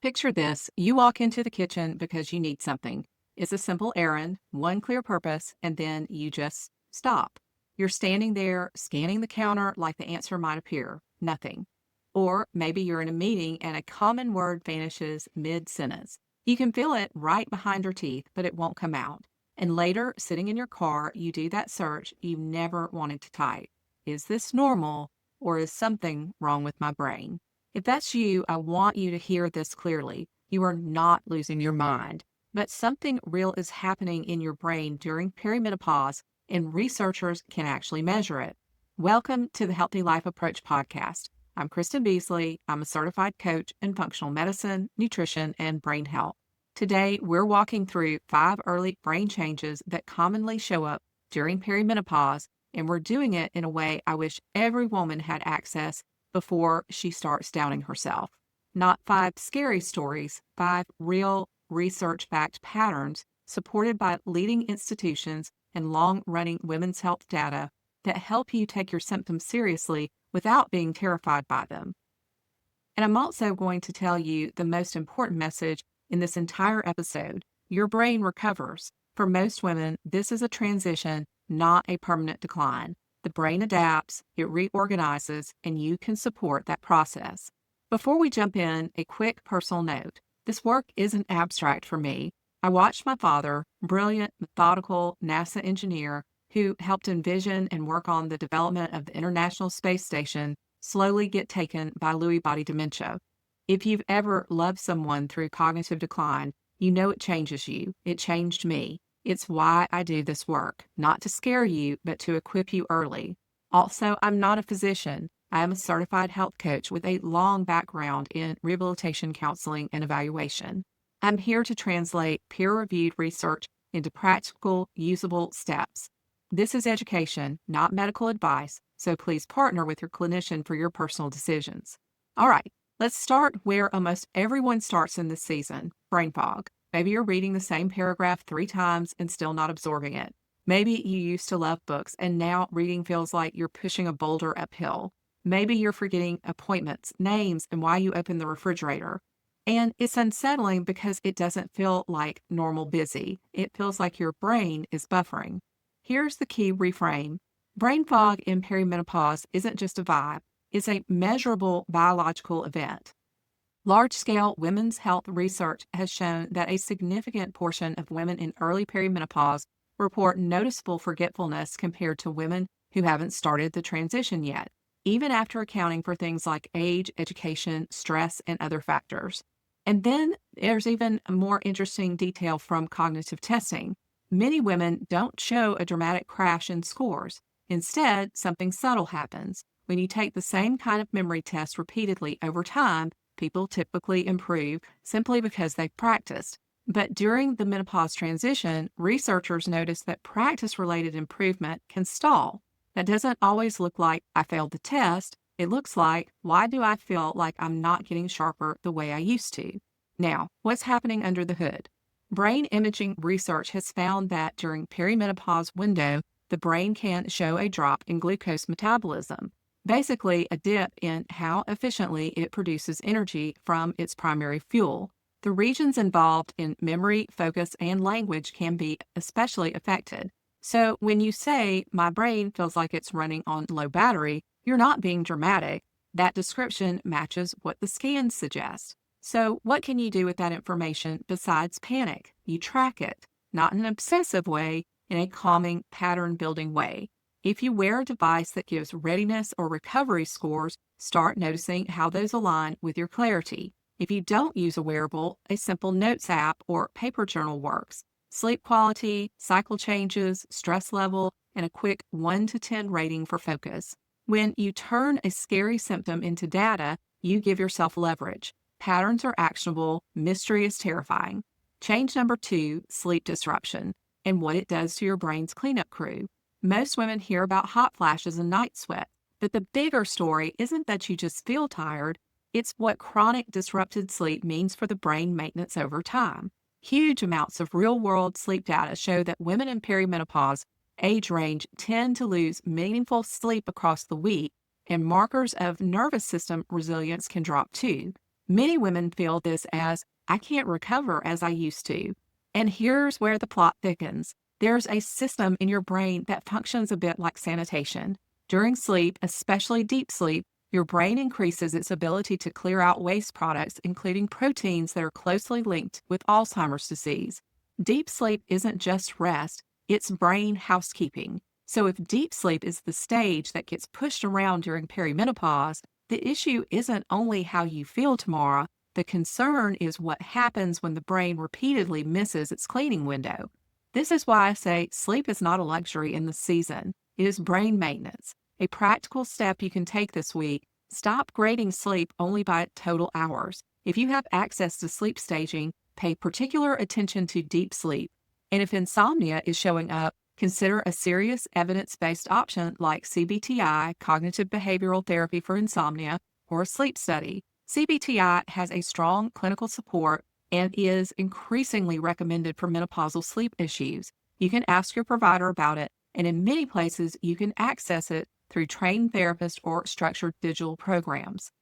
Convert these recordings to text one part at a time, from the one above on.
Picture this. You walk into the kitchen because you need something. It's a simple errand, one clear purpose, and then you just stop. You're standing there scanning the counter like the answer might appear. Nothing. Or maybe you're in a meeting and a common word vanishes mid-sentence. You can feel it right behind your teeth, but it won't come out. And later, sitting in your car, you do that search you never wanted to type. Is this normal, or is something wrong with my brain? If that's you, I want you to hear this clearly. You are not losing your mind, but something real is happening in your brain during perimenopause, and researchers can actually measure it. Welcome to the Healthy Life Approach podcast. I'm Kristen Beasley. I'm a certified coach in functional medicine, nutrition, and brain health. Today, we're walking through 5 early brain changes that commonly show up during perimenopause, and we're doing it in a way I wish every woman had access before she starts doubting herself. Not 5 scary stories, 5 real research-backed patterns supported by leading institutions and long-running women's health data that help you take your symptoms seriously without being terrified by them. And I'm also going to tell you the most important message in this entire episode. Your brain recovers. For most women, this is a transition, not a permanent decline. The brain adapts, it reorganizes, and you can support that process. Before we jump in, a quick personal note. This work isn't abstract for me. I watched my father, brilliant, methodical NASA engineer who helped envision and work on the development of the International Space Station, slowly get taken by Lewy body dementia. If you've ever loved someone through cognitive decline, you know it changes you. It changed me. It's why I do this work, not to scare you, but to equip you early. Also, I'm not a physician. I am a certified health coach with a long background in rehabilitation counseling and evaluation. I'm here to translate peer-reviewed research into practical, usable steps. This is education, not medical advice, so please partner with your clinician for your personal decisions. All right, let's start where almost everyone starts in this season, brain fog. Maybe you're reading the same paragraph 3 times and still not absorbing it. Maybe you used to love books and now reading feels like you're pushing a boulder uphill. Maybe you're forgetting appointments, names, and why you open the refrigerator. And it's unsettling because it doesn't feel like normal busy. It feels like your brain is buffering. Here's the key reframe. Brain fog in perimenopause isn't just a vibe. It's a measurable biological event. Large-scale women's health research has shown that a significant portion of women in early perimenopause report noticeable forgetfulness compared to women who haven't started the transition yet, even after accounting for things like age, education, stress, and other factors. And then there's even a more interesting detail from cognitive testing. Many women don't show a dramatic crash in scores. Instead, something subtle happens. When you take the same kind of memory test repeatedly over time, people typically improve simply because they've practiced. But during the menopause transition, researchers noticed that practice-related improvement can stall. That doesn't always look like I failed the test. It looks like, why do I feel like I'm not getting sharper the way I used to? Now, what's happening under the hood? Brain imaging research has found that during perimenopause window, the brain can show a drop in glucose metabolism. Basically, a dip in how efficiently it produces energy from its primary fuel. The regions involved in memory, focus, and language can be especially affected. So when you say, my brain feels like it's running on low battery, you're not being dramatic. That description matches what the scans suggest. So what can you do with that information besides panic? You track it, not in an obsessive way, in a calming, pattern-building way. If you wear a device that gives readiness or recovery scores, start noticing how those align with your clarity. If you don't use a wearable, a simple notes app or paper journal works. Sleep quality, cycle changes, stress level, and a quick 1 to 10 rating for focus. When you turn a scary symptom into data, you give yourself leverage. Patterns are actionable, mystery is terrifying. Change number 2, sleep disruption, and what it does to your brain's cleanup crew. Most women hear about hot flashes and night sweat, but the bigger story isn't that you just feel tired, it's what chronic disrupted sleep means for the brain maintenance over time. Huge amounts of real-world sleep data show that women in perimenopause age range tend to lose meaningful sleep across the week, and markers of nervous system resilience can drop too. Many women feel this as, I can't recover as I used to. And here's where the plot thickens. There's a system in your brain that functions a bit like sanitation. During sleep, especially deep sleep, your brain increases its ability to clear out waste products, including proteins that are closely linked with Alzheimer's disease. Deep sleep isn't just rest, it's brain housekeeping. So if deep sleep is the stage that gets pushed around during perimenopause, the issue isn't only how you feel tomorrow, the concern is what happens when the brain repeatedly misses its cleaning window. This is why I say sleep is not a luxury in the season. It is brain maintenance. A practical step you can take this week: stop grading sleep only by total hours. If you have access to sleep staging, pay particular attention to deep sleep. And if insomnia is showing up, consider a serious evidence-based option like CBTI, cognitive behavioral therapy for insomnia, or a sleep study. CBTI has a strong clinical support and is increasingly recommended for menopausal sleep issues. You can ask your provider about it, and in many places, you can access it through trained therapists or structured digital programs.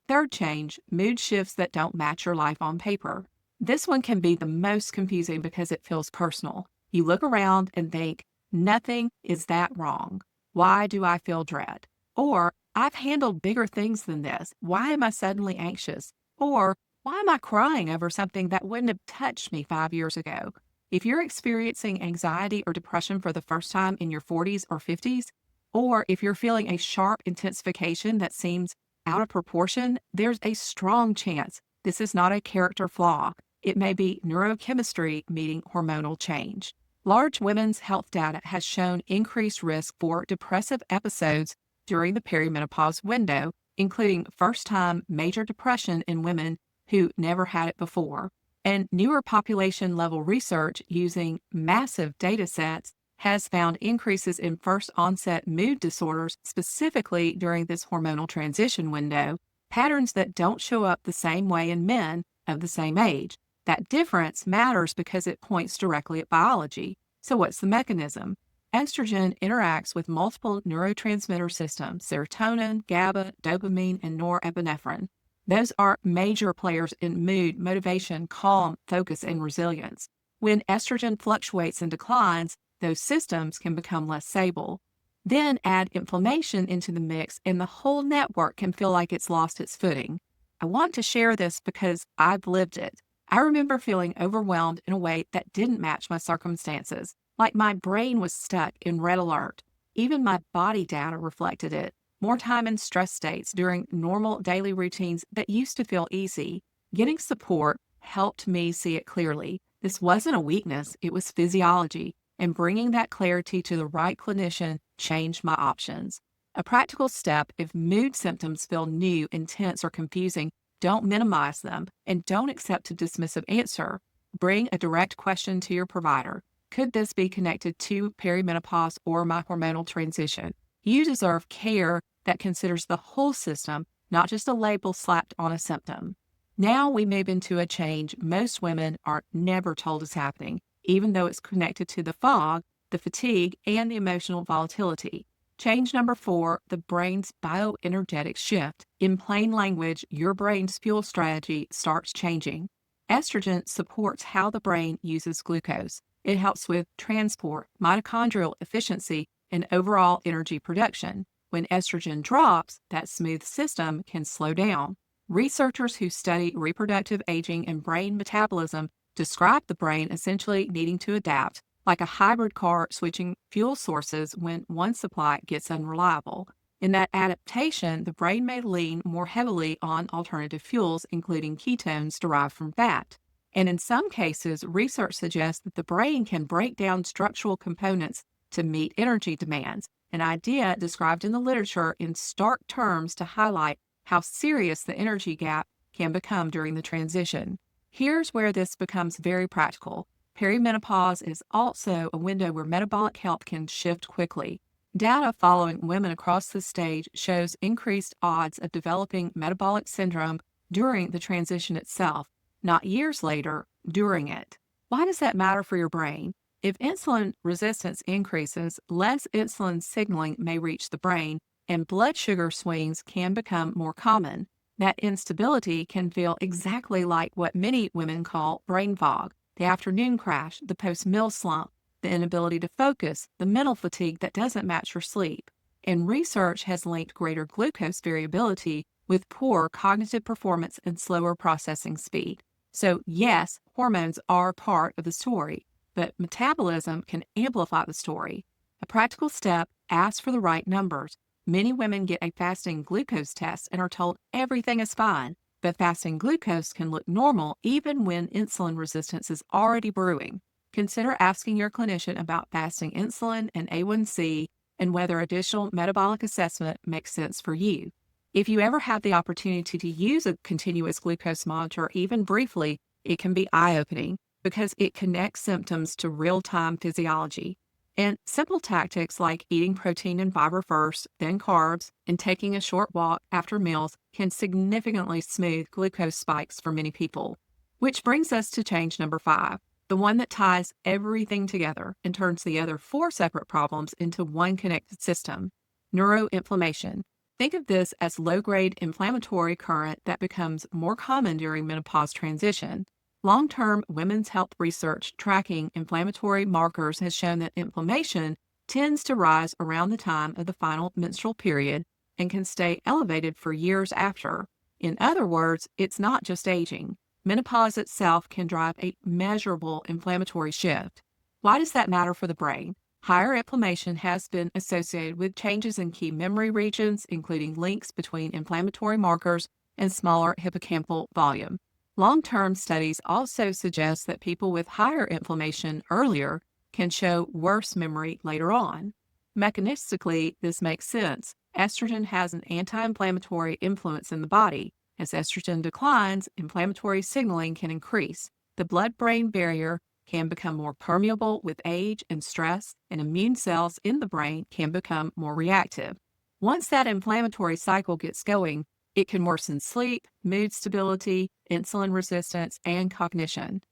Third change: mood shifts that don't match your life on paper. This one can be the most confusing because it feels personal. You look around and think, nothing is that wrong. Why do I feel dread? Or, I've handled bigger things than this. Why am I suddenly anxious? Or, why am I crying over something that wouldn't have touched me 5 years ago? If you're experiencing anxiety or depression for the first time in your 40s or 50s, or if you're feeling a sharp intensification that seems out of proportion, there's a strong chance this is not a character flaw. It may be neurochemistry meeting hormonal change. Large women's health data has shown increased risk for depressive episodes during the perimenopause window, including first-time major depression in women who never had it before. And newer population-level research using massive data sets has found increases in first-onset mood disorders specifically during this hormonal transition window, patterns that don't show up the same way in men of the same age. That difference matters because it points directly at biology. So what's the mechanism? Estrogen interacts with multiple neurotransmitter systems: serotonin, GABA, dopamine, and norepinephrine. Those are major players in mood, motivation, calm, focus, and resilience. When estrogen fluctuates and declines, those systems can become less stable. Then add inflammation into the mix, and the whole network can feel like it's lost its footing. I want to share this because I've lived it. I remember feeling overwhelmed in a way that didn't match my circumstances, like my brain was stuck in red alert. Even my body data reflected it. More time in stress states during normal daily routines that used to feel easy. Getting support helped me see it clearly. This wasn't a weakness, it was physiology, and bringing that clarity to the right clinician changed my options. A practical step: if mood symptoms feel new, intense, or confusing, don't minimize them and don't accept a dismissive answer. Bring a direct question to your provider. Could this be connected to perimenopause or my hormonal transition? You deserve care that considers the whole system, not just a label slapped on a symptom. Now we move into a change most women are never told is happening, even though it's connected to the fog, the fatigue, and the emotional volatility. Change number 4, the brain's bioenergetic shift. In plain language, your brain's fuel strategy starts changing. Estrogen supports how the brain uses glucose. It helps with transport, mitochondrial efficiency, and overall energy production. When estrogen drops, that smooth system can slow down. Researchers who study reproductive aging and brain metabolism describe the brain essentially needing to adapt, like a hybrid car switching fuel sources when one supply gets unreliable. In that adaptation, the brain may lean more heavily on alternative fuels, including ketones derived from fat. And in some cases, research suggests that the brain can break down structural components to meet energy demands, an idea described in the literature in stark terms to highlight how serious the energy gap can become during the transition. Here's where this becomes very practical. Perimenopause is also a window where metabolic health can shift quickly. Data following women across the stage shows increased odds of developing metabolic syndrome during the transition itself, not years later, during it. Why does that matter for your brain? If insulin resistance increases, less insulin signaling may reach the brain, and blood sugar swings can become more common. That instability can feel exactly like what many women call brain fog, the afternoon crash, the post meal slump, the inability to focus, the mental fatigue that doesn't match your sleep. And research has linked greater glucose variability with poor cognitive performance and slower processing speed. So, yes, hormones are part of the story, but metabolism can amplify the story. A practical step: ask for the right numbers. Many women get a fasting glucose test and are told everything is fine, but fasting glucose can look normal even when insulin resistance is already brewing. Consider asking your clinician about fasting insulin and A1C and whether additional metabolic assessment makes sense for you. If you ever have the opportunity to use a continuous glucose monitor, even briefly, it can be eye-opening because it connects symptoms to real-time physiology. And simple tactics like eating protein and fiber first, then carbs, and taking a short walk after meals can significantly smooth glucose spikes for many people. Which brings us to change number 5, the one that ties everything together and turns the other 4 separate problems into one connected system: neuroinflammation. Think of this as low-grade inflammatory current that becomes more common during menopause transition. Long-term women's health research tracking inflammatory markers has shown that inflammation tends to rise around the time of the final menstrual period and can stay elevated for years after. In other words, it's not just aging. Menopause itself can drive a measurable inflammatory shift. Why does that matter for the brain? Higher inflammation has been associated with changes in key memory regions, including links between inflammatory markers and smaller hippocampal volume. Long-term studies also suggest that people with higher inflammation earlier can show worse memory later on. Mechanistically, this makes sense. Estrogen has an anti-inflammatory influence in the body. As estrogen declines, inflammatory signaling can increase. The blood-brain barrier can become more permeable with age and stress, and immune cells in the brain can become more reactive. Once that inflammatory cycle gets going, it can worsen sleep, mood stability, insulin resistance, and cognition.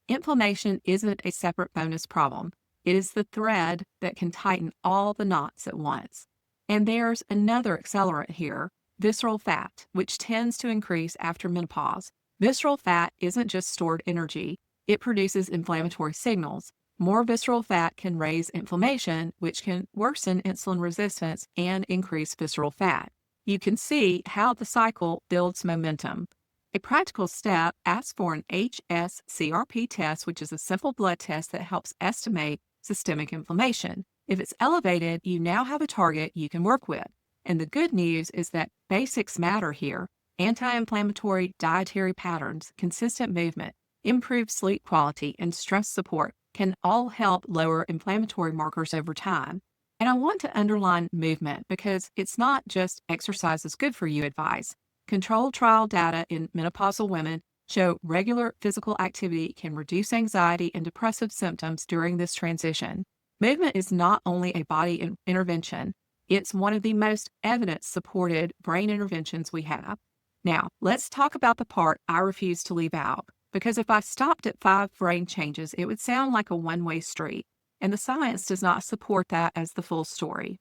Inflammation isn't a separate bonus problem. It is the thread that can tighten all the knots at once. And there's another accelerant here: visceral fat, which tends to increase after menopause. Visceral fat isn't just stored energy, it produces inflammatory signals. More visceral fat can raise inflammation, which can worsen insulin resistance and increase visceral fat. You can see how the cycle builds momentum. A practical step: ask for an HSCRP test, which is a simple blood test that helps estimate systemic inflammation. If it's elevated, you now have a target you can work with. And the good news is that basics matter here. Anti-inflammatory dietary patterns, consistent movement, improved sleep quality, and stress support can all help lower inflammatory markers over time. And I want to underline movement because it's not just exercise is good for you advice. Controlled trial data in menopausal women show regular physical activity can reduce anxiety and depressive symptoms during this transition. Movement is not only a body intervention, it's one of the most evidence-supported brain interventions we have. Now, let's talk about the part I refuse to leave out, because if I stopped at 5 brain changes, it would sound like a one-way street, and the science does not support that as the full story.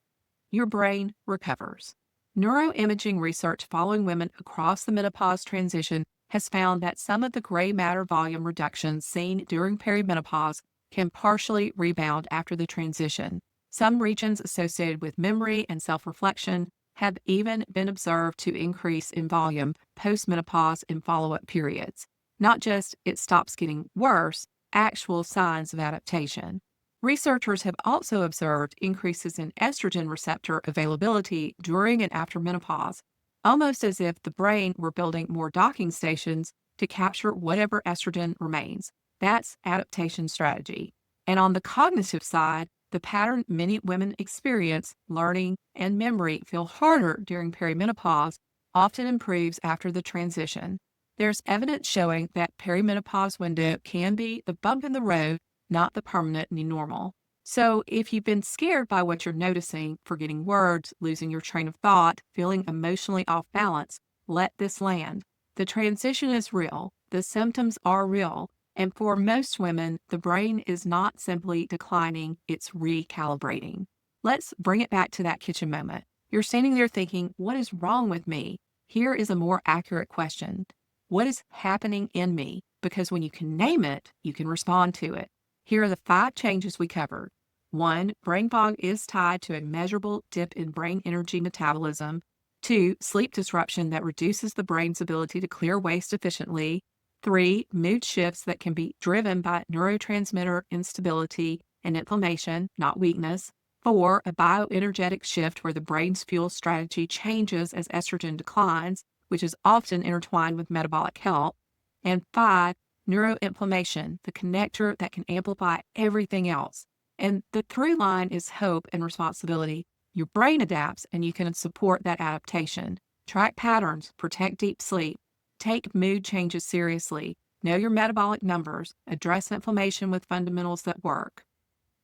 Your brain recovers. Neuroimaging research following women across the menopause transition has found that some of the gray matter volume reductions seen during perimenopause can partially rebound after the transition. Some regions associated with memory and self-reflection have even been observed to increase in volume post-menopause in follow-up periods. Not just it stops getting worse, actual signs of adaptation. Researchers have also observed increases in estrogen receptor availability during and after menopause, almost as if the brain were building more docking stations to capture whatever estrogen remains. That's adaptation strategy. And on the cognitive side, the pattern many women experience, learning and memory, feel harder during perimenopause, often improves after the transition. There's evidence showing that perimenopause window can be the bump in the road, not the permanent new normal. So if you've been scared by what you're noticing, forgetting words, losing your train of thought, feeling emotionally off balance, let this land. The transition is real. The symptoms are real. And for most women, the brain is not simply declining, it's recalibrating. Let's bring it back to that kitchen moment. You're standing there thinking, what is wrong with me? Here is a more accurate question. What is happening in me? Because when you can name it, you can respond to it. Here are the 5 changes we covered. 1. Brain fog is tied to a measurable dip in brain energy metabolism. 2. Sleep disruption that reduces the brain's ability to clear waste efficiently. 3. Mood shifts that can be driven by neurotransmitter instability and inflammation, not weakness. 4. A bioenergetic shift where the brain's fuel strategy changes as estrogen declines, which is often intertwined with metabolic health. And 5. Neuroinflammation, the connector that can amplify everything else. And the through line is hope and responsibility. Your brain adapts and you can support that adaptation. Track patterns, protect deep sleep, take mood changes seriously, know your metabolic numbers, address inflammation with fundamentals that work.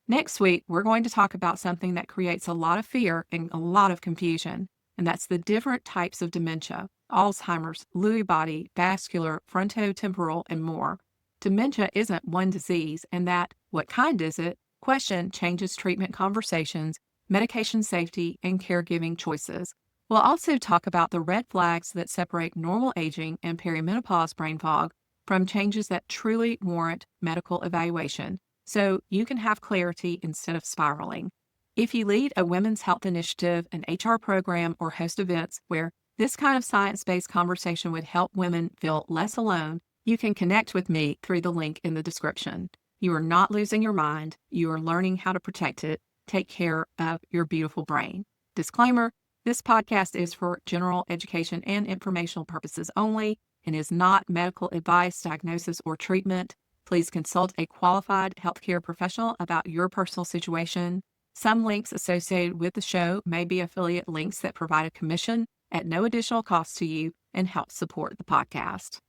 Next week, we're going to talk about something that creates a lot of fear and a lot of confusion, and that's the different types of dementia: Alzheimer's, Lewy body, vascular, frontotemporal, and more. Dementia isn't one disease, and that what kind is it question changes treatment conversations, medication safety, and caregiving choices. We'll also talk about the red flags that separate normal aging and perimenopause brain fog from changes that truly warrant medical evaluation, so you can have clarity instead of spiraling. If you lead a women's health initiative, an HR program, or host events where this kind of science-based conversation would help women feel less alone, you can connect with me through the link in the description. You are not losing your mind. You are learning how to protect it. Take care of your beautiful brain. Disclaimer: this podcast is for general education and informational purposes only and is not medical advice, diagnosis, or treatment. Please consult a qualified healthcare professional about your personal situation. Some links associated with the show may be affiliate links that provide a commission at no additional cost to you and help support the podcast.